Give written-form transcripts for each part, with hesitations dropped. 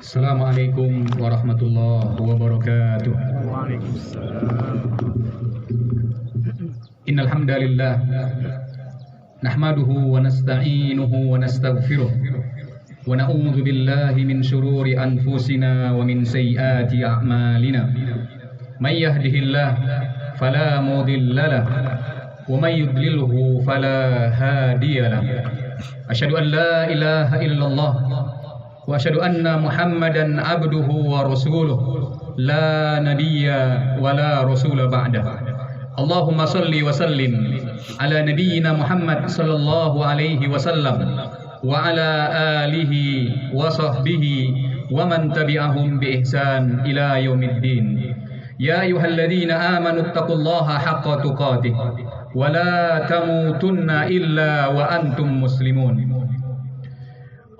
Assalamualaikum warahmatullahi wabarakatuh. Waalaikumsalam. Innal hamdalillah nahmaduhu wa nasta'inuhu wa nastaghfiruh wa na'udzu billahi min shururi anfusina wa min sayyiati a'malina. May yahdihillah fala mudilla lahu wa may yudlilhu fala hadiya lahu. Asyhadu an la ilaha illallah wa asyhadu anna Muhammadan abduhu wa rasuluh la nabiyya wa la rasula ba'dah. Allahumma salli wa sallim ala nabiyyina Muhammad sallallahu alaihi wasallam wa ala alihi wa sahbihi wa man tabi'ahum bi ihsan ila yaumiddin. Ya ayyuhalladzina amanu taqullaha haqqa tuqatih wa la tamutunna illa wa antum muslimun.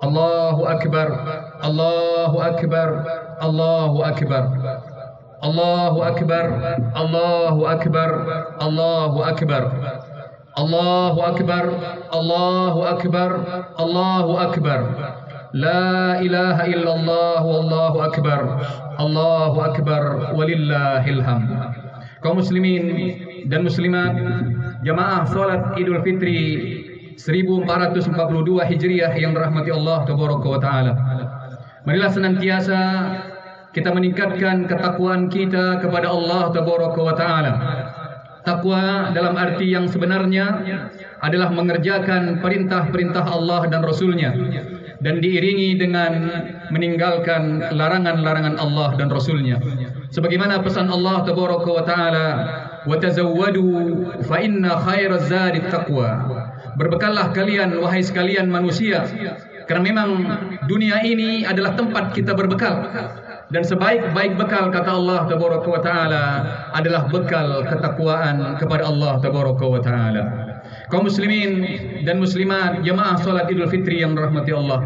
Allahu akbar, Allahu akbar, Allahu akbar, Allahu akbar, Allahu akbar, Allahu akbar, Allahu akbar, Allahu akbar, Allahu akbar. La ilaha illallah wallahu akbar, Allahu akbar walillahil hamd. Kaum muslimin dan muslimat, jamaah salat Idul Fitri 1442 Hijriah yang dirahmati Allah Tabaraka wa Ta'ala. Marilah senantiasa kita meningkatkan ketakwaan kita kepada Allah Tabaraka wa Ta'ala. Takwa dalam arti yang sebenarnya adalah mengerjakan perintah-perintah Allah dan Rasulnya, dan diiringi dengan meninggalkan larangan-larangan Allah dan Rasulnya. Sebagaimana pesan Allah Tabaraka wa Ta'ala, wa tazawwadu fa inna khairaz zadi taqwa. Berbekallah kalian wahai sekalian manusia, karena memang dunia ini adalah tempat kita berbekal, dan sebaik-baik bekal kata Allah Tabaraka wa Ta'ala adalah bekal ketakwaan kepada Allah Tabaraka wa Ta'ala. Kaum muslimin dan muslimat, jamaah salat Idul Fitri yang dirahmati Allah,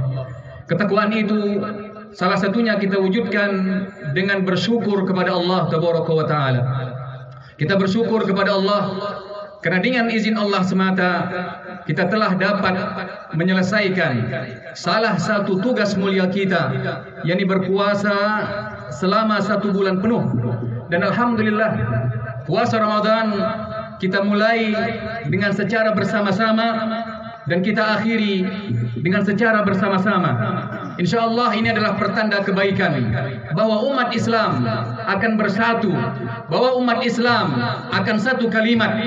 ketakwaan itu salah satunya kita wujudkan dengan bersyukur kepada Allah Tabaraka wa Ta'ala. Kita bersyukur kepada Allah karena dengan izin Allah semata kita telah dapat menyelesaikan salah satu tugas mulia kita, yakni berpuasa selama 1 bulan penuh. Dan alhamdulillah, puasa Ramadan kita mulai dengan secara bersama-sama dan kita akhiri dengan secara bersama-sama. InsyaAllah ini adalah pertanda kebaikan, bahwa umat Islam akan bersatu, bahwa umat Islam akan satu kalimat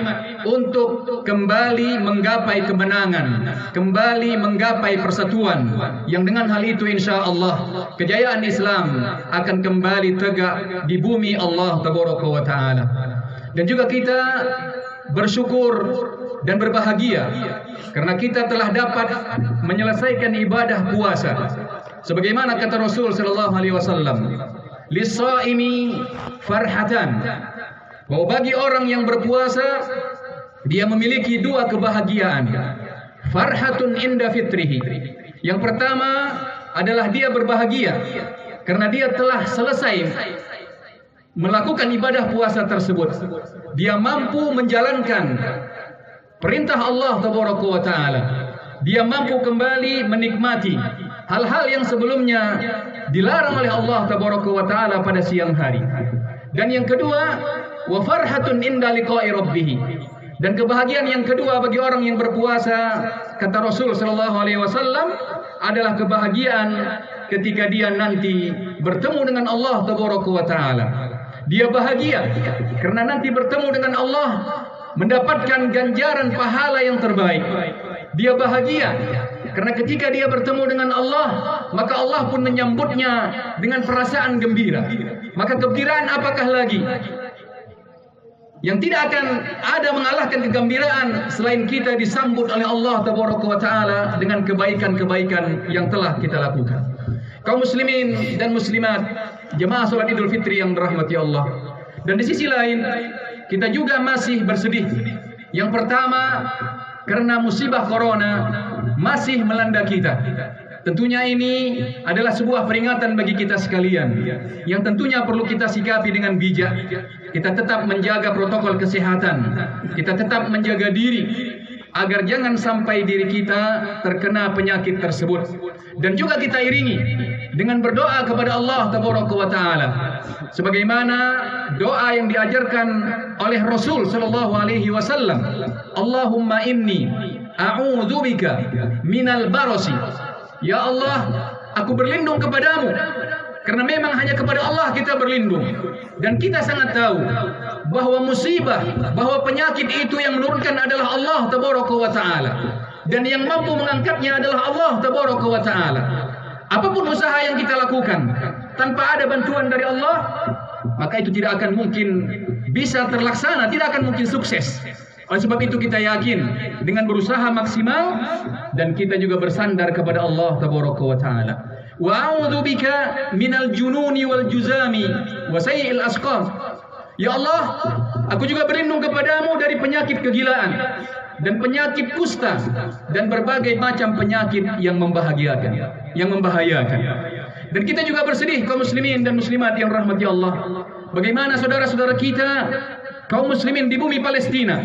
untuk kembali menggapai kemenangan, kembali menggapai persatuan, yang dengan hal itu InsyaAllah kejayaan Islam akan kembali tegak di bumi Allah Tabaraka wa Ta'ala. Dan juga kita bersyukur dan berbahagia karena kita telah dapat menyelesaikan ibadah puasa. Sebagaimana kata Rasul sallallahu alaihi wasallam, lis-shaimi farhatan, bahwa bagi orang yang berpuasa dia memiliki 2 kebahagiaan. Farhatun inda fitrihi. Yang pertama adalah dia berbahagia karena dia telah selesai melakukan ibadah puasa tersebut. Dia mampu menjalankan perintah Allah Tabaraka wa Ta'ala. Dia mampu kembali menikmati hal-hal yang sebelumnya dilarang oleh Allah Tabaraka wa Ta'ala pada siang hari. Dan yang kedua, wa farhatun inda liqa'i rabbih. Dan kebahagiaan yang kedua bagi orang yang berpuasa, kata Rasul sallallahu alaihi wasallam, adalah kebahagiaan ketika dia nanti bertemu dengan Allah Tabaraka wa Ta'ala. Dia bahagia karena nanti bertemu dengan Allah, mendapatkan ganjaran pahala yang terbaik. Dia bahagia karena ketika dia bertemu dengan Allah, maka Allah pun menyambutnya dengan perasaan gembira. Maka kegembiraan apakah lagi yang tidak akan ada mengalahkan kegembiraan selain kita disambut oleh Allah Tabaraka wa Ta'ala dengan kebaikan-kebaikan yang telah kita lakukan. Kaum muslimin dan muslimat, jemaah salat Idul Fitri yang dirahmati Allah. Dan di sisi lain kita juga masih bersedih. Yang pertama, karena musibah corona masih melanda kita. Tentunya ini adalah sebuah peringatan bagi kita sekalian, yang tentunya perlu kita sikapi dengan bijak. Kita tetap menjaga protokol kesehatan, kita tetap menjaga diri, agar jangan sampai diri kita terkena penyakit tersebut. Dan juga kita iringi dengan berdoa kepada Allah Tabaraka wa Ta'ala, sebagaimana doa yang diajarkan oleh Rasul sallallahu alaihi wasallam, Allahumma inni a'udzubika minal barasi. Ya Allah, aku berlindung kepadamu, karena memang hanya kepada Allah kita berlindung. Dan kita sangat tahu bahwa musibah, bahwa penyakit itu yang menurunkan adalah Allah Tabaraka wa Ta'ala, dan yang mampu mengangkatnya adalah Allah Tabaraka wa Ta'ala. Apapun usaha yang kita lakukan tanpa ada bantuan dari Allah, maka itu tidak akan mungkin bisa terlaksana, tidak akan mungkin sukses. Oleh sebab itu kita yakin dengan berusaha maksimal, dan kita juga bersandar kepada Allah Tabaraka wa Ta'ala. Wa a'udzu bika minal jununi wal juzami wa sayyi'il asqam. Ya Allah, aku juga berlindung kepadamu dari penyakit kegilaan dan penyakit kusta dan berbagai macam penyakit yang membahayakan. Dan kita juga bersedih kaum muslimin dan muslimat yang rahmati Allah, bagaimana saudara-saudara kita kaum muslimin di bumi Palestina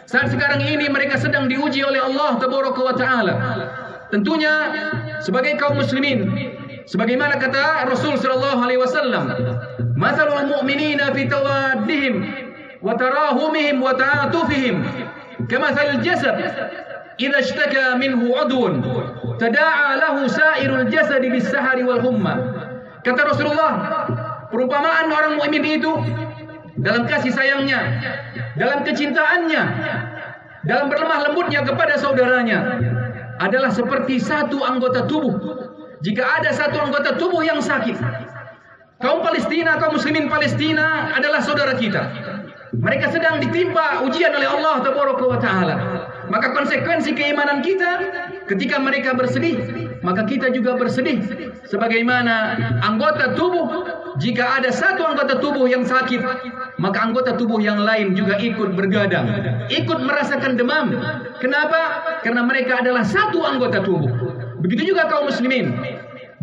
saat sekarang ini mereka sedang diuji oleh Allah Tabaraka wa Ta'ala. Tentunya sebagai kaum muslimin, sebagaimana kata Rasul sallallahu alaihi wasallam, "Matsalul mu'minina fi tawaddihim wa tarahumihim wa ta'atufihim kamatsalil jasad idza ishtaka minhu 'udwun tada'a lahu sa'irul jasad bis-sahari wal humma." Kata Rasulullah, perumpamaan orang mukmin itu dalam kasih sayangnya, dalam kecintaannya, dalam berlemah lembutnya kepada saudaranya adalah seperti satu anggota tubuh. Jika ada satu anggota tubuh yang sakit, kaum Palestina, kaum muslimin Palestina adalah saudara kita. Mereka sedang ditimpa ujian oleh Allah Tabaraka wa Ta'ala. Maka konsekuensi keimanan kita, ketika mereka bersedih, maka kita juga bersedih. Sebagaimana anggota tubuh, jika ada satu anggota tubuh yang sakit, maka anggota tubuh yang lain juga ikut bergadang, ikut merasakan demam. Kenapa? Karena mereka adalah satu anggota tubuh. Begitu juga kaum muslimin,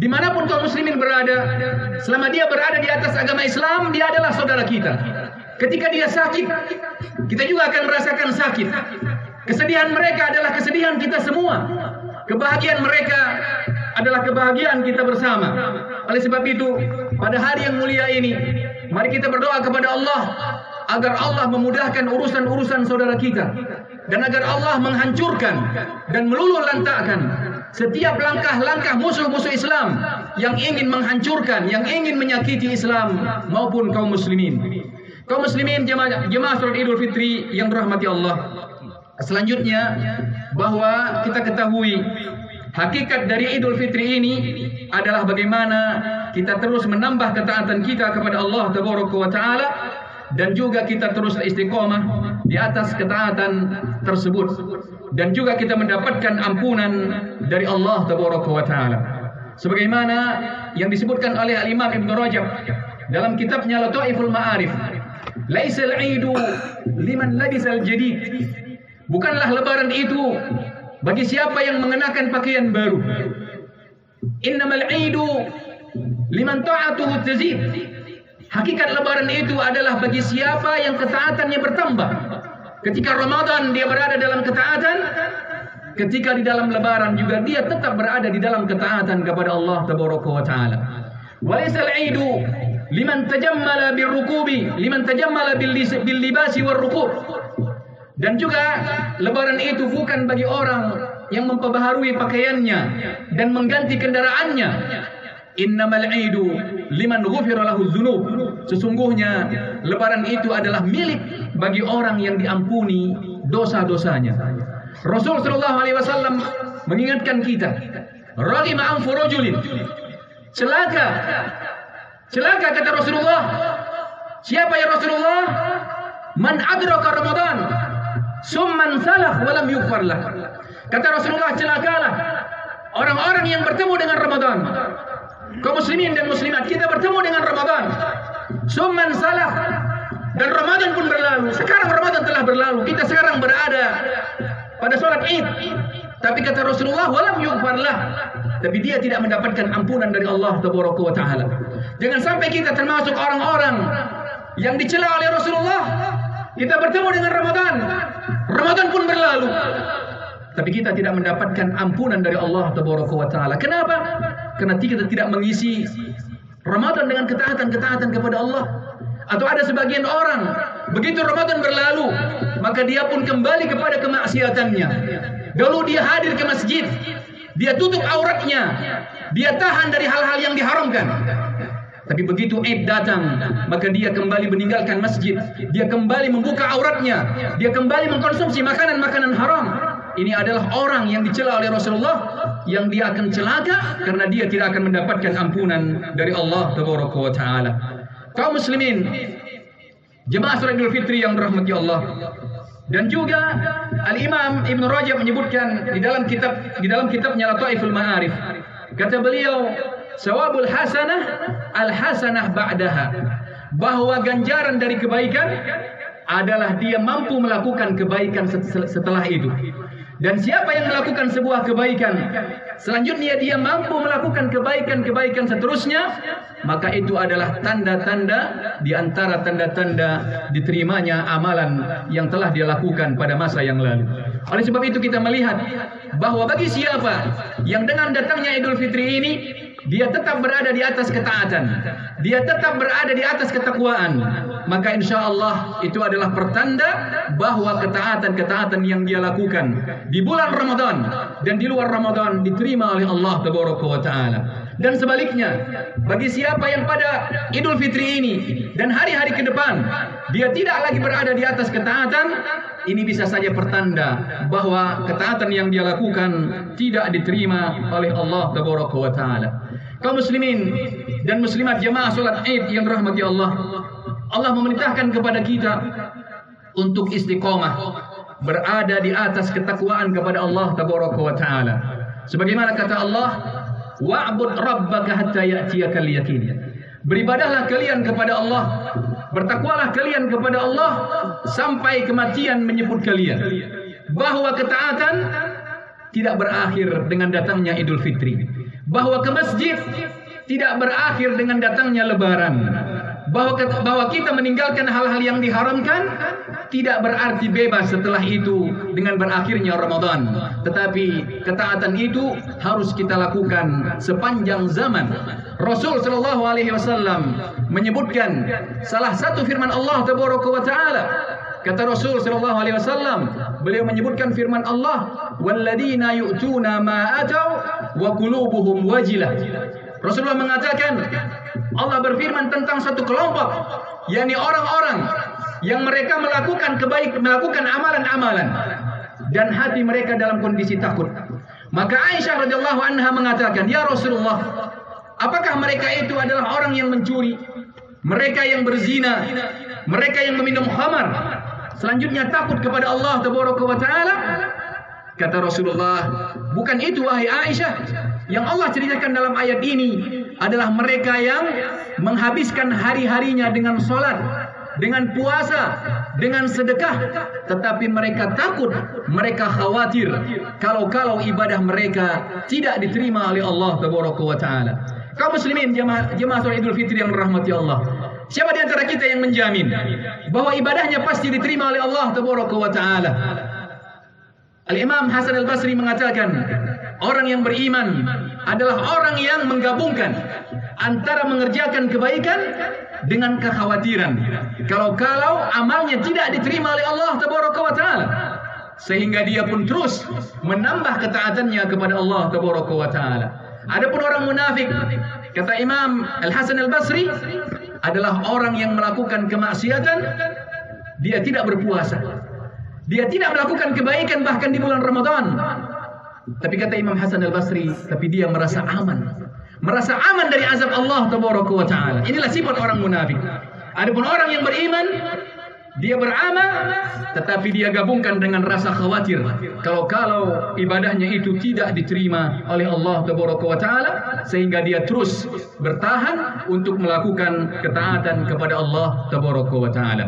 dimanapun kaum muslimin berada, selama dia berada di atas agama Islam, dia adalah saudara kita. Ketika dia sakit, kita juga akan merasakan sakit. Kesedihan mereka adalah kesedihan kita semua. Kebahagiaan mereka adalah kebahagiaan kita bersama. Oleh sebab itu, pada hari yang mulia ini, mari kita berdoa kepada Allah agar Allah memudahkan urusan-urusan saudara kita, dan agar Allah menghancurkan dan meluluh lantakkan setiap langkah-langkah musuh-musuh Islam yang ingin menghancurkan, yang ingin menyakiti Islam maupun kaum muslimin. Kaum muslimin jemaah salat Idul Fitri yang dirahmati Allah. Selanjutnya, bahwa kita ketahui hakikat dari Idul Fitri ini adalah bagaimana kita terus menambah ketaatan kita kepada Allah Tabaraka wa Ta'ala, dan juga kita terus istiqomah di atas ketaatan tersebut, dan juga kita mendapatkan ampunan dari Allah Tabaraka wa Ta'ala, sebagaimana yang disebutkan oleh Al-Imam Ibn Rajab dalam kitabnya Lataiful Ma'arif, "Laisal 'idu liman labisal jadid." Bukanlah lebaran itu bagi siapa yang mengenakan pakaian baru. Innamal 'idu liman ta'atuhu tazid. Hakikat lebaran itu adalah bagi siapa yang ketaatannya bertambah. Ketika Ramadan dia berada dalam ketaatan, ketika di dalam lebaran juga dia tetap berada di dalam ketaatan kepada Allah Tabaraka wa Ta'ala. Walaisal 'idu liman tajammala birrukubi, liman tajammala bil libasi warrukub. Dan juga lebaran itu bukan bagi orang yang memperbaharui pakaiannya dan mengganti kendaraannya. Innamal 'idu liman ghufira lahu dzunub. Sesungguhnya lebaran itu adalah milik bagi orang yang diampuni dosa-dosanya. Rasul sallallahu alaihi wasallam mengingatkan kita, "Raghima anfu rajulin." Celaka kata Rasulullah. Siapa ya Rasulullah? "Man adraka Ramadan summan salah walam yughfar lah." Kata Rasulullah, celakalah orang-orang yang bertemu dengan Ramadan. Kaum muslimin dan muslimat, kita bertemu dengan Ramadan, summan salah, dan Ramadan pun berlalu. Sekarang Ramadan telah berlalu, kita sekarang berada pada sholat Id, tapi kata Rasulullah, walam yughfar lah, tapi dia tidak mendapatkan ampunan dari Allah Tabaraka wa Ta'ala. Jangan sampai kita termasuk orang-orang yang dicela oleh Rasulullah. Kita bertemu dengan Ramadan Ramadan pun berlalu, tapi kita tidak mendapatkan ampunan dari Allah Tabaraka wa Ta'ala. Kenapa? Karena kita tidak mengisi Ramadan dengan ketaatan-ketaatan kepada Allah. Atau ada sebagian orang, begitu Ramadan berlalu, maka dia pun kembali kepada kemaksiatannya. Dulu dia hadir ke masjid, dia tutup auratnya, dia tahan dari hal-hal yang diharamkan. Tapi begitu Eid datang, maka dia kembali meninggalkan masjid, dia kembali membuka auratnya, dia kembali mengkonsumsi makanan-makanan haram. Ini adalah orang yang dicela oleh Rasulullah, yang dia akan celaka karena dia tidak akan mendapatkan ampunan dari Allah Tabaraka wa Ta'ala. Kaum muslimin, jemaah salat Idul Fitri yang dirahmati Allah. Dan juga Al-Imam Ibn Rajab menyebutkan di dalam kitabnya Lataiful Ma'arif, kata beliau, sawabul hasanah al-hasanah ba'daha, bahwa ganjaran dari kebaikan adalah dia mampu melakukan kebaikan setelah itu. Dan siapa yang melakukan sebuah kebaikan, selanjutnya dia mampu melakukan kebaikan-kebaikan seterusnya, maka itu adalah tanda-tanda di antara tanda-tanda diterimanya amalan yang telah dia lakukan pada masa yang lalu. Oleh sebab itu kita melihat bahwa bagi siapa yang dengan datangnya Idul Fitri ini, dia tetap berada di atas ketaatan, dia tetap berada di atas ketakwaan, maka insya Allah itu adalah pertanda bahwa ketaatan-ketaatan yang dia lakukan di bulan Ramadan dan di luar Ramadan diterima oleh Allah Tabaraka wa Ta'ala. Dan sebaliknya, bagi siapa yang pada Idul Fitri ini dan hari-hari ke depan dia tidak lagi berada di atas ketaatan, ini bisa saja pertanda bahwa ketaatan yang dia lakukan tidak diterima oleh Allah Tabaraka wa Ta'ala. Kaum muslimin dan muslimat jemaah salat Id yang dirahmati Allah, Allah memerintahkan kepada kita untuk istiqomah, berada di atas ketakwaan kepada Allah Tabaraka wa Ta'ala. Sebagaimana kata Allah, wa'bud rabbaka hatta ya'tiyakal yaqin. Beribadahlah kalian kepada Allah, bertakwalah kalian kepada Allah sampai kematian menyebut kalian. Bahwa ketaatan tidak berakhir dengan datangnya Idul Fitri, bahwa ke masjid tidak berakhir dengan datangnya Lebaran, bahwa kita meninggalkan hal-hal yang diharamkan tidak berarti bebas setelah itu dengan berakhirnya Ramadan. Tetapi ketaatan itu harus kita lakukan sepanjang zaman. Rasul sallallahu alaihi wasallam menyebutkan salah satu firman Allah Tabaraka wa Ta'ala. Kata Rasul sallallahu alaihi wasallam, beliau menyebutkan firman Allah, walladzina yu'tuna ma atau wa qulubuhum wajilah. Rasulullah mengatakan, Allah berfirman tentang satu kelompok, yakni orang-orang yang mereka melakukan amalan-amalan dan hati mereka dalam kondisi takut. Maka Aisyah radhiyallahu anha mengatakan, ya Rasulullah, apakah mereka itu adalah orang yang mencuri, mereka yang berzina, mereka yang meminum khamar, selanjutnya takut kepada Allah Tabaraka wa Ta'ala? Kata Rasulullah, bukan itu wahai Aisyah. Yang Allah ceritakan dalam ayat ini adalah mereka yang menghabiskan hari-harinya dengan sholat, dengan puasa, dengan sedekah, tetapi mereka takut, mereka khawatir kalau ibadah mereka tidak diterima oleh Allah Tabaraka wa Ta'ala. Kaum muslimin jemaah salat Idul Fitri yang dirahmati Allah, siapa di antara kita yang menjamin bahwa ibadahnya pasti diterima oleh Allah Tabaraka wa Ta'ala? Al-Imam Hasan Al-Basri mengatakan, orang yang beriman adalah orang yang menggabungkan antara mengerjakan kebaikan dengan kekhawatiran kalau amalnya tidak diterima oleh Allah Tabaraka wa Ta'ala, sehingga dia pun terus menambah ketaatannya kepada Allah Tabaraka wa Ta'ala. Adapun orang munafik, kata Imam Al-Hasan Al-Basri, adalah orang yang melakukan kemaksiatan, dia tidak berpuasa, dia tidak melakukan kebaikan bahkan di bulan Ramadan. Tapi kata Imam Hasan Al-Basri, tapi dia merasa aman dari azab Allah Tabaraka wa Ta'ala. Inilah sifat orang munafik. Adapun orang yang beriman, dia beramal tetapi dia gabungkan dengan rasa khawatir kalau ibadahnya itu tidak diterima oleh Allah Tabaraka wa Ta'ala, sehingga dia terus bertahan untuk melakukan ketaatan kepada Allah Tabaraka wa Ta'ala.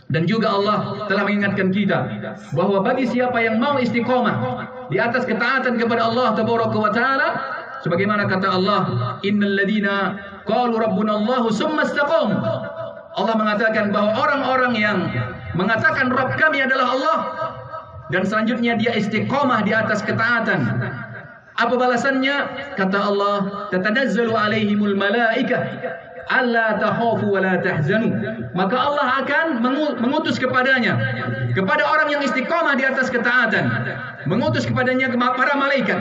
Dan juga Allah telah mengingatkan kita bahwa bagi siapa yang mau istiqomah di atas ketaatan kepada Allah Tabaraka wa Ta'ala, sebagaimana kata Allah, innal ladina qalu rabbuna Allah summa istaqamu. Allah mengatakan bahwa orang-orang yang mengatakan Rabb kami adalah Allah, dan selanjutnya dia istiqomah di atas ketaatan. Apa balasannya? Kata Allah, tatanazzalu alaihimul malaikah alla takhafu wa la tahzanu. Maka Allah akan mengutus kepadanya, kepada orang yang istiqomah di atas ketaatan, mengutus kepadanya para malaikat,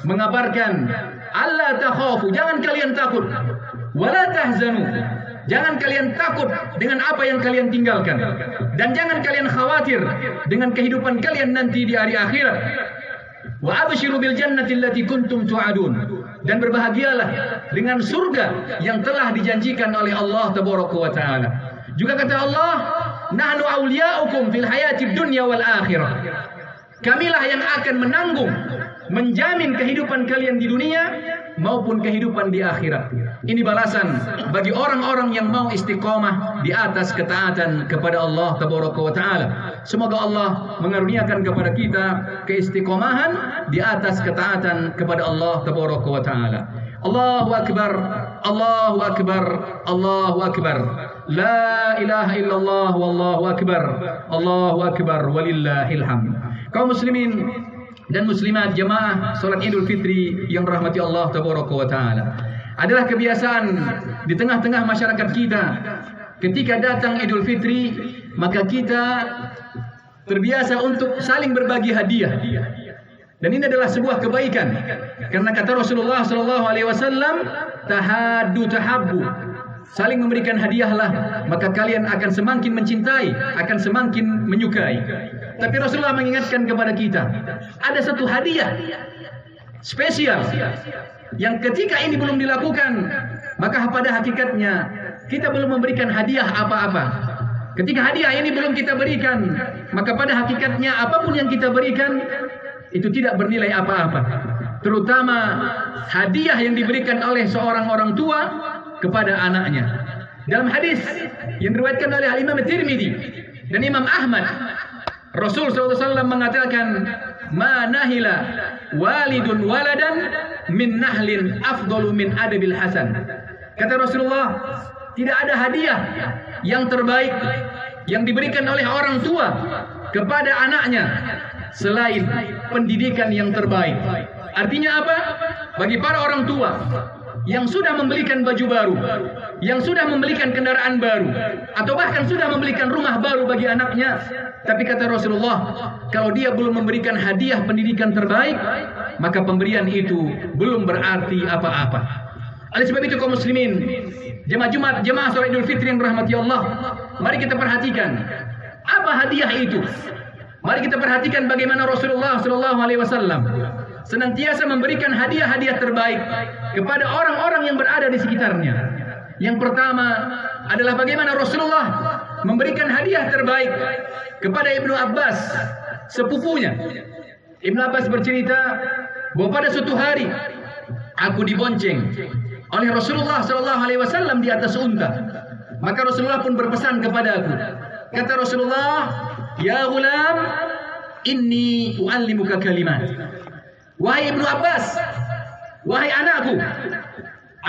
mengabarkan alla takhafu, jangan kalian takut, wa la tahzanu, jangan kalian takut dengan apa yang kalian tinggalkan, dan jangan kalian khawatir dengan kehidupan kalian nanti di hari akhirat. Wa abshiru bil jannati allati kuntum tu'adun, dan berbahagialah dengan surga yang telah dijanjikan oleh Allah tabaraka wa taala. Juga kata Allah, nahnu awliya'ukum fil hayatid dunya wal akhirah. Kamilah yang akan menanggung, menjamin kehidupan kalian di dunia maupun kehidupan di akhirat. Ini balasan bagi orang-orang yang mau istiqomah di atas ketaatan kepada Allah tabaraka wa taala. Semoga Allah mengaruniakan kepada kita keistiqomahan di atas ketaatan kepada Allah tabaraka wa taala. Allahu akbar, Allahu akbar, Allahu akbar. La ilaha illallah wallahu akbar. Allahu akbar walillahil hamd. Kaum muslimin dan muslimat jemaah salat Idul Fitri yang dirahmati Allah tabaraka wa taala, adalah kebiasaan di tengah-tengah masyarakat kita. Ketika datang Idul Fitri, maka kita terbiasa untuk saling berbagi hadiah. Dan ini adalah sebuah kebaikan, karena kata Rasulullah SAW, tahaddu tahabbu, saling memberikan hadiahlah, maka kalian akan semakin mencintai, akan semakin menyukai. Tapi Rasulullah mengingatkan kepada kita, ada satu hadiah spesial yang ketika ini belum dilakukan, maka pada hakikatnya kita belum memberikan hadiah apa-apa. Ketika hadiah ini belum kita berikan, maka pada hakikatnya apapun yang kita berikan itu tidak bernilai apa-apa. Terutama hadiah yang diberikan oleh seorang orang tua kepada anaknya. Dalam hadis yang diriwayatkan oleh Imam Tirmidzi dan Imam Ahmad, Rasul SAW mengatakan, ma nahila walidun waladan min nahlin afdalu min adabil hasan. Kata Rasulullah, tidak ada hadiah yang terbaik yang diberikan oleh orang tua kepada anaknya selain pendidikan yang terbaik. Artinya apa? Bagi para orang tua yang sudah membelikan baju baru, yang sudah membelikan kendaraan baru, atau bahkan sudah membelikan rumah baru bagi anaknya, tapi kata Rasulullah, kalau dia belum memberikan hadiah pendidikan terbaik, maka pemberian itu belum berarti apa-apa. Oleh sebab itu kaum muslimin, jemaah Jumat, jemaah salat Idul Fitri yang dirahmati Allah, mari kita perhatikan apa hadiah itu. Mari kita perhatikan bagaimana Rasulullah SAW senantiasa memberikan hadiah-hadiah terbaik kepada orang-orang yang berada di sekitarnya. Yang pertama adalah bagaimana Rasulullah memberikan hadiah terbaik kepada Ibnu Abbas, sepupunya. Ibnu Abbas bercerita bahwa pada suatu hari aku dibonceng oleh Rasulullah SAW di atas unta. Maka Rasulullah pun berpesan kepada aku. Kata Rasulullah, ya ghulam, inni u'allimuka kalimat. Wahai Ibnu Abbas, wahai anakku,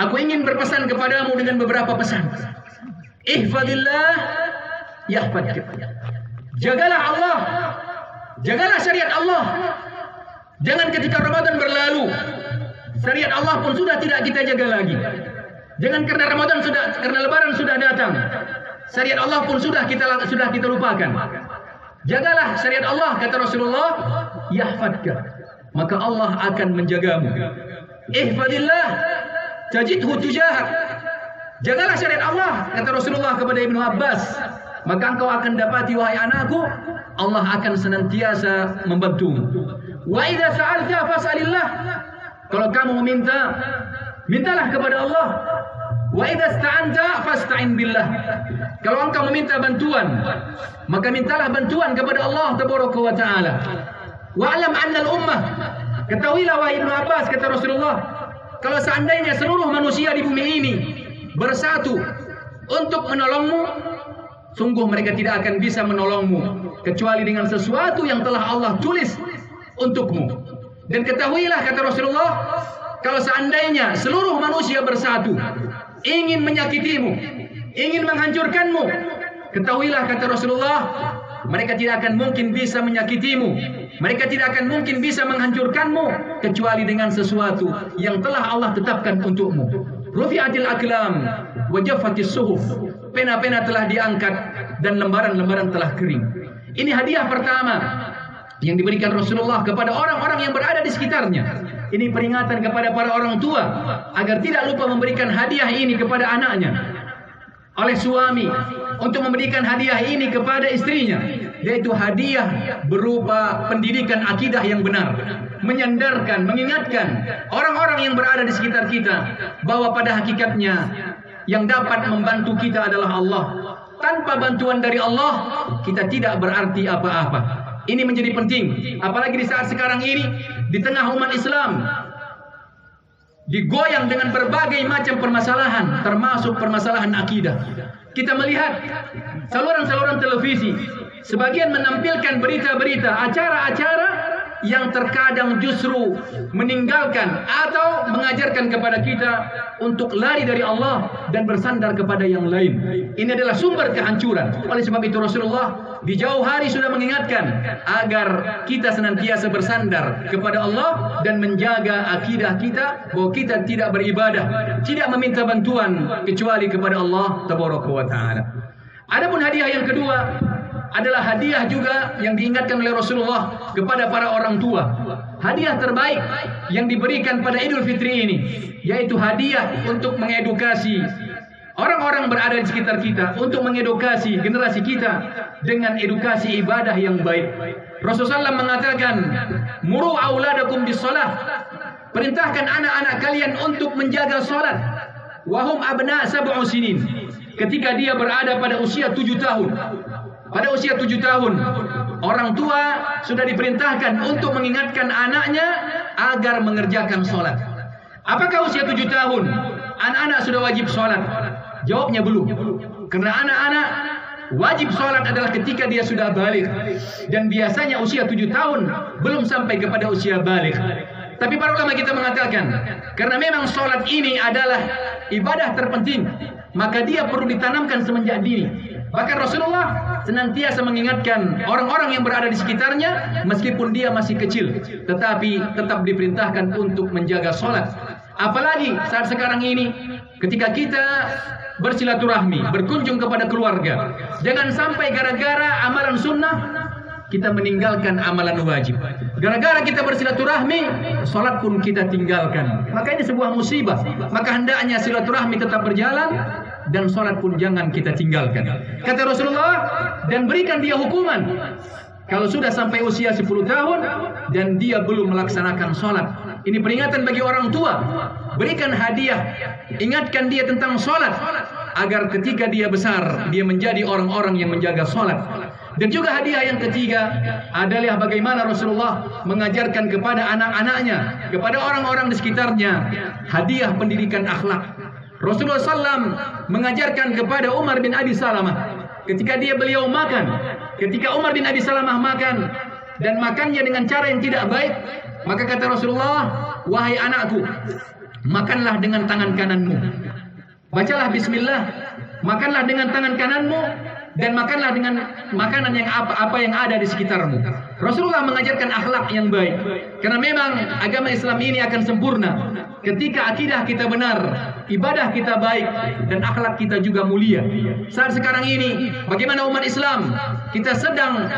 aku ingin berpesan kepadamu dengan beberapa pesan. Ihfadillah yahfadka. Jagalah Allah, jagalah syariat Allah. Jangan ketika Ramadan berlalu, syariat Allah pun sudah tidak kita jaga lagi. Jangan karena Ramadan karena Lebaran sudah datang, syariat Allah pun sudah kita lupakan. Jagalah syariat Allah, kata Rasulullah, yahfadka, maka Allah akan menjagamu. Ihfadillah tajidhu tujahak. Jagalah syariat Allah, kata Rasulullah kepada Ibnu Abbas, maka engkau akan dapati, wahai anakku, Allah akan senantiasa membantumu. Wa idza sa'alta fas'alillah. Kalau kamu meminta, mintalah kepada Allah. Wa idza ista'anta fasta'in billah. Kalau engkau meminta bantuan, maka mintalah bantuan kepada Allah tabaraka wa taala. Wa'lam 'anna al-ummah, ketahuilah wahai Ibnu Abbas, kata Rasulullah, kalau seandainya seluruh manusia di bumi ini bersatu untuk menolongmu, sungguh mereka tidak akan bisa menolongmu kecuali dengan sesuatu yang telah Allah tulis untukmu. Dan ketahuilah, kata Rasulullah, kalau seandainya seluruh manusia bersatu ingin menyakitimu, ingin menghancurkanmu, ketahuilah, kata Rasulullah, mereka tidak akan mungkin bisa menyakitimu, mereka tidak akan mungkin bisa menghancurkanmu kecuali dengan sesuatu yang telah Allah tetapkan untukmu. Rufi'atil aqlam wa jaffatis suhuf. Pena-pena telah diangkat dan lembaran-lembaran telah kering. Ini hadiah pertama yang diberikan Rasulullah kepada orang-orang yang berada di sekitarnya. Ini peringatan kepada para orang tua agar tidak lupa memberikan hadiah ini kepada anaknya. Oleh suami untuk memberikan hadiah ini kepada istrinya, yaitu hadiah berupa pendidikan akidah yang benar, menyandarkan, mengingatkan orang-orang yang berada di sekitar kita bahwa pada hakikatnya yang dapat membantu kita adalah Allah. Tanpa bantuan dari Allah, kita tidak berarti apa-apa. Ini menjadi penting, apalagi di saat sekarang ini, di tengah umat Islam digoyang dengan berbagai macam permasalahan, termasuk permasalahan akidah. Kita melihat saluran-saluran televisi sebagian menampilkan berita-berita, acara-acara yang terkadang justru meninggalkan atau mengajarkan kepada kita untuk lari dari Allah dan bersandar kepada yang lain. Ini adalah sumber kehancuran. Oleh sebab itu Rasulullah di jauh hari sudah mengingatkan agar kita senantiasa bersandar kepada Allah dan menjaga akidah kita bahwa kita tidak beribadah, tidak meminta bantuan kecuali kepada Allah Tabaraka wa Ta'ala. Adapun hadiah yang kedua adalah hadiah juga yang diingatkan oleh Rasulullah kepada para orang tua. Hadiah terbaik yang diberikan pada Idul Fitri ini, yaitu hadiah untuk mengedukasi orang-orang berada di sekitar kita, untuk mengedukasi generasi kita dengan edukasi ibadah yang baik. Rasulullah SAW mengatakan, "Muru auladakum bis-shalah." Perintahkan anak-anak kalian untuk menjaga salat. Wahum abna sab'u sinin. Ketika dia berada pada usia 7 tahun. Pada usia 7 tahun, orang tua sudah diperintahkan untuk mengingatkan anaknya agar mengerjakan sholat. Apakah usia 7 tahun anak-anak sudah wajib sholat? Jawabnya belum. Karena anak-anak wajib sholat adalah ketika dia sudah balik. Dan biasanya usia 7 tahun belum sampai kepada usia balik. Tapi para ulama kita mengatakan, karena memang sholat ini adalah ibadah terpenting, maka dia perlu ditanamkan semenjak dini. Bahkan Rasulullah senantiasa mengingatkan orang-orang yang berada di sekitarnya meskipun dia masih kecil, tetapi tetap diperintahkan untuk menjaga sholat. Apalagi saat sekarang ini ketika kita bersilaturahmi, berkunjung kepada keluarga, jangan sampai gara-gara amalan sunnah kita meninggalkan amalan wajib. Gara-gara kita bersilaturahmi, sholat pun kita tinggalkan. Maka ini sebuah musibah. Maka hendaknya silaturahmi tetap berjalan dan sholat pun jangan kita tinggalkan. Kata Rasulullah, dan berikan dia hukuman kalau sudah sampai usia 10 tahun dan dia belum melaksanakan sholat. Ini peringatan bagi orang tua. Berikan hadiah, ingatkan dia tentang sholat agar ketika dia besar dia menjadi orang-orang yang menjaga sholat. Dan juga hadiah yang ketiga adalah bagaimana Rasulullah mengajarkan kepada anak-anaknya, kepada orang-orang di sekitarnya, hadiah pendidikan akhlak. Rasulullah SAW mengajarkan kepada Umar bin Abi Salamah ketika beliau makan, ketika Umar bin Abi Salamah makan dan makannya dengan cara yang tidak baik, maka kata Rasulullah, "Wahai anakku, makanlah dengan tangan kananmu. Bacalah bismillah, makanlah dengan tangan kananmu dan makanlah dengan makanan yang apa yang ada di sekitarmu." Rasulullah mengajarkan akhlak yang baik. Karena memang agama Islam ini akan sempurna ketika akidah kita benar, ibadah kita baik, dan akhlak kita juga mulia. Saat sekarang ini, bagaimana umat Islam kita sedang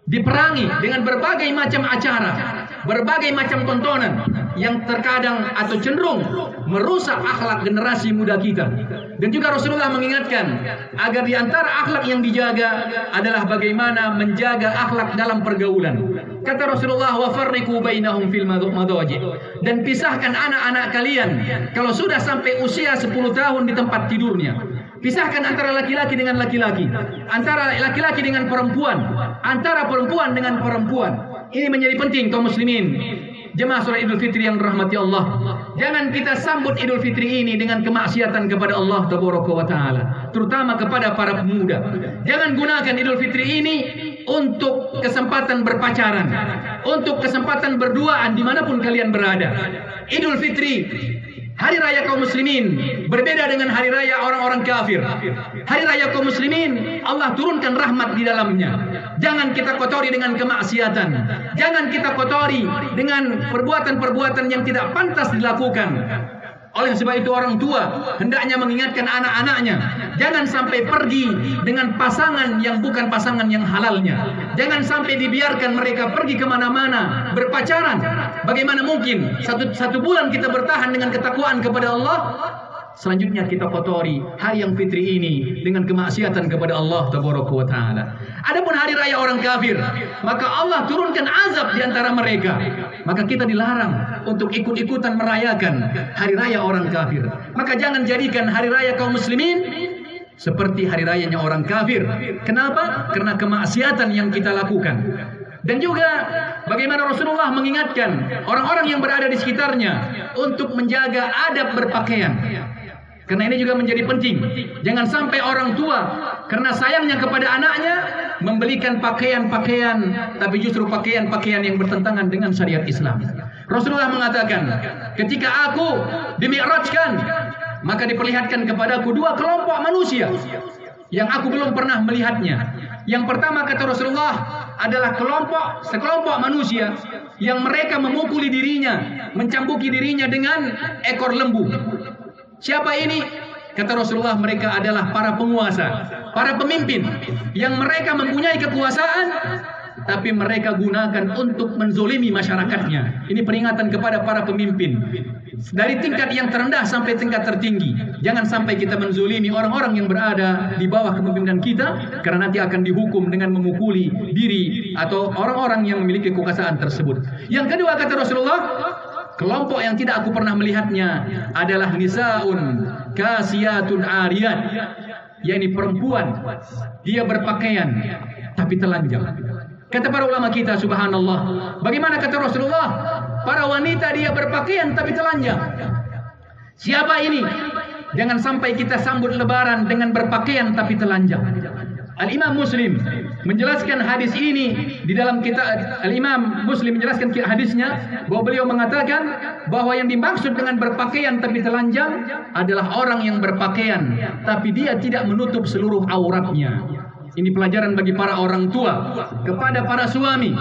diperangi dengan berbagai macam acara, berbagai macam tontonan yang terkadang atau cenderung merusak akhlak generasi muda kita. Dan juga Rasulullah mengingatkan agar di antara akhlak yang dijaga adalah bagaimana menjaga akhlak dalam pergaulan. Kata Rasulullah, "Wa farriqu bainahum fil madaji." Dan pisahkan anak-anak kalian kalau sudah sampai usia 10 tahun di tempat tidurnya. Pisahkan antara laki-laki dengan laki-laki, antara laki-laki dengan perempuan, antara perempuan dengan perempuan. Ini menjadi penting kaum muslimin. Jemaah salat Idul Fitri yang dirahmati Allah. Jangan kita sambut Idul Fitri ini dengan kemaksiatan kepada Allah Tabaraka wa Ta'ala, terutama kepada para pemuda. Jangan gunakan Idul Fitri ini untuk kesempatan berpacaran, untuk kesempatan berduaan dimanapun kalian berada. Idul Fitri Hari raya kaum muslimin berbeda dengan hari raya orang-orang kafir. Hari raya kaum muslimin Allah turunkan rahmat di dalamnya. Jangan kita kotori dengan kemaksiatan. Jangan kita kotori dengan perbuatan-perbuatan yang tidak pantas dilakukan. Oleh sebab itu orang tua hendaknya mengingatkan anak-anaknya, jangan sampai pergi dengan pasangan yang bukan pasangan yang halalnya. Jangan sampai dibiarkan mereka pergi kemana-mana berpacaran. Bagaimana mungkin satu bulan kita bertahan dengan ketakwaan kepada Allah, selanjutnya kita kotori hari yang fitri ini dengan kemaksiatan kepada Allah Tabaraka wa Ta'ala. Adapun hari raya orang kafir, maka Allah turunkan azab di antara mereka. Maka kita dilarang untuk ikut-ikutan merayakan hari raya orang kafir. Maka jangan jadikan hari raya kaum muslimin seperti hari rayanya orang kafir. Kenapa? Karena kemaksiatan yang kita lakukan. Dan juga bagaimana Rasulullah mengingatkan orang-orang yang berada di sekitarnya untuk menjaga adab berpakaian. Karena ini juga menjadi penting. Jangan sampai orang tua karena sayangnya kepada anaknya membelikan pakaian-pakaian, tapi justru pakaian-pakaian yang bertentangan dengan syariat Islam. Rasulullah mengatakan, ketika aku dimi'rajkan, maka diperlihatkan kepadaku dua kelompok manusia yang aku belum pernah melihatnya. Yang pertama, kata Rasulullah, adalah sekelompok manusia yang mereka memukuli dirinya, mencambuki dirinya dengan ekor lembu. Siapa ini? Kata Rasulullah, mereka adalah para penguasa, para pemimpin yang mereka mempunyai kekuasaan, tapi mereka gunakan untuk menzolimi masyarakatnya. Ini peringatan kepada para pemimpin dari tingkat yang terendah sampai tingkat tertinggi. Jangan sampai kita menzolimi orang-orang yang berada di bawah kepemimpinan kita, karena nanti akan dihukum dengan memukuli diri atau orang-orang yang memiliki kekuasaan tersebut. Yang kedua, kata Rasulullah, kelompok yang tidak aku pernah melihatnya adalah nisaun kasiyatun ariyat, yakni perempuan, dia berpakaian tapi telanjang. Kata para ulama kita, subhanallah, bagaimana kata Rasulullah, para wanita dia berpakaian tapi telanjang. Siapa ini? Jangan sampai kita sambut lebaran dengan berpakaian tapi telanjang. Al-Imam Muslim menjelaskan hadis ini di dalam kitab. Al-Imam Muslim menjelaskan hadisnya bahwa beliau mengatakan bahwa yang dimaksud dengan berpakaian tapi telanjang adalah orang yang berpakaian tapi dia tidak menutup seluruh auratnya. Ini pelajaran bagi para orang tua kepada para suami.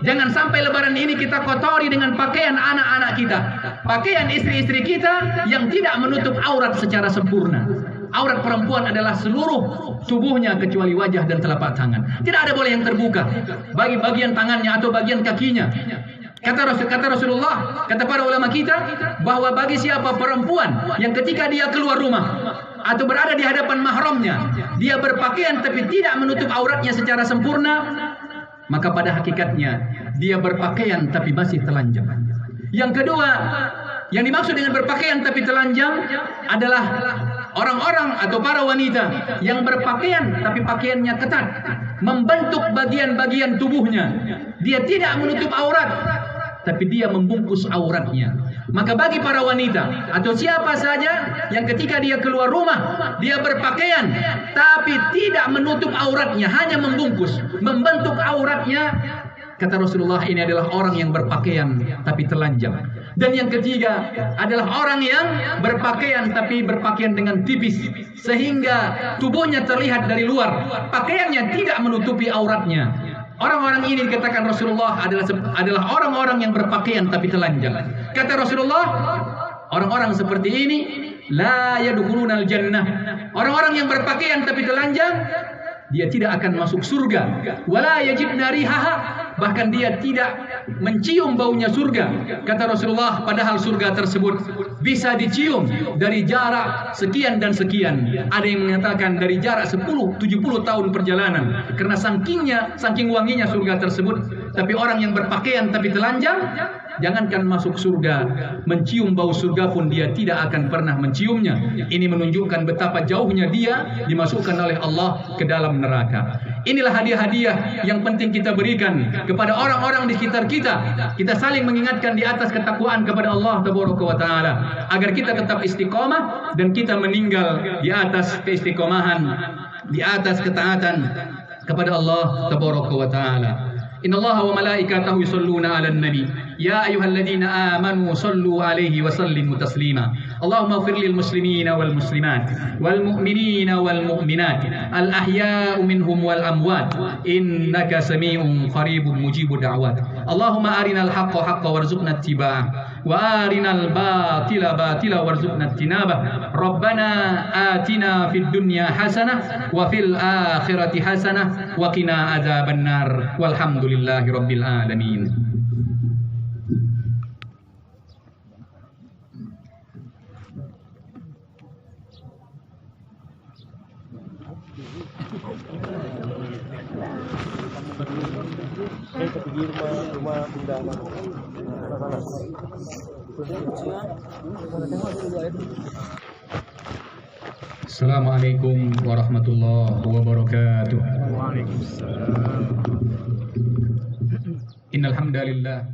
Jangan sampai lebaran ini kita kotori dengan pakaian anak-anak kita, pakaian istri-istri kita yang tidak menutup aurat secara sempurna. Aurat perempuan adalah seluruh tubuhnya kecuali wajah dan telapak tangan. Tidak ada boleh yang terbuka bagi bagian tangannya atau bagian kakinya. Kata Rasulullah, kata para ulama kita, bahwa bagi siapa perempuan yang ketika dia keluar rumah atau berada di hadapan mahramnya, dia berpakaian tapi tidak menutup auratnya secara sempurna, maka pada hakikatnya dia berpakaian tapi masih telanjang. Yang kedua, yang dimaksud dengan berpakaian tapi telanjang adalah orang-orang atau para wanita yang berpakaian tapi pakaiannya ketat, membentuk bagian-bagian tubuhnya. Dia tidak menutup aurat, tapi dia membungkus auratnya. Maka bagi para wanita atau siapa saja yang ketika dia keluar rumah, dia berpakaian tapi tidak menutup auratnya, hanya membungkus, membentuk auratnya, kata Rasulullah, ini adalah orang yang berpakaian tapi telanjang. Dan yang ketiga adalah orang yang berpakaian tapi berpakaian dengan tipis, sehingga tubuhnya terlihat dari luar, pakaiannya tidak menutupi auratnya. Orang-orang ini dikatakan Rasulullah adalah orang-orang yang berpakaian tapi telanjang. Kata Rasulullah, orang-orang seperti ini la yadkhulunal jannah. Orang-orang yang berpakaian tapi telanjang, dia tidak akan masuk surga. Wala yajidna rihaha, bahkan dia tidak mencium baunya surga. Kata Rasulullah, padahal surga tersebut bisa dicium dari jarak sekian dan sekian. Ada yang mengatakan dari jarak 10-70 tahun perjalanan, karena saking wanginya surga tersebut. Tapi orang yang berpakaian tapi telanjang, jangankan masuk surga, mencium bau surga pun dia tidak akan pernah menciumnya. Ini menunjukkan betapa jauhnya dia dimasukkan oleh Allah ke dalam neraka. Inilah hadiah-hadiah yang penting kita berikan kepada orang-orang di sekitar kita. Kita saling mengingatkan di atas ketakwaan kepada Allah Tabaraka wa Ta'ala, agar kita tetap istiqomah dan kita meninggal di atas keistiqomahan, di atas ketaatan kepada Allah Tabaraka wa Ta'ala. Innallaha wa malaikatahu yusholluna 'alan nabi ya ayyuhalladzina amanu shallu 'alaihi wa sallimu taslima. Allahumma ighfir lil muslimina wal muslimat wal mu'minina wal mu'minat al ahya'u minhum wal amwat innaka sami'un qaribun mujibud da'wat. Allahumma arinal haqqa haqqan warzuqna ittiba'ah wa arinal batila batila warzuqna ijtinabah. Rabbana atina fid dunya hasanah wa fil akhirati hasanah wa qina adzabannar walhamdulillahi rabbil alamin. Rumah pindah sana. Assalamualaikum warahmatullahi wabarakatuh. Waalaikumsalam. Innal hamdalillah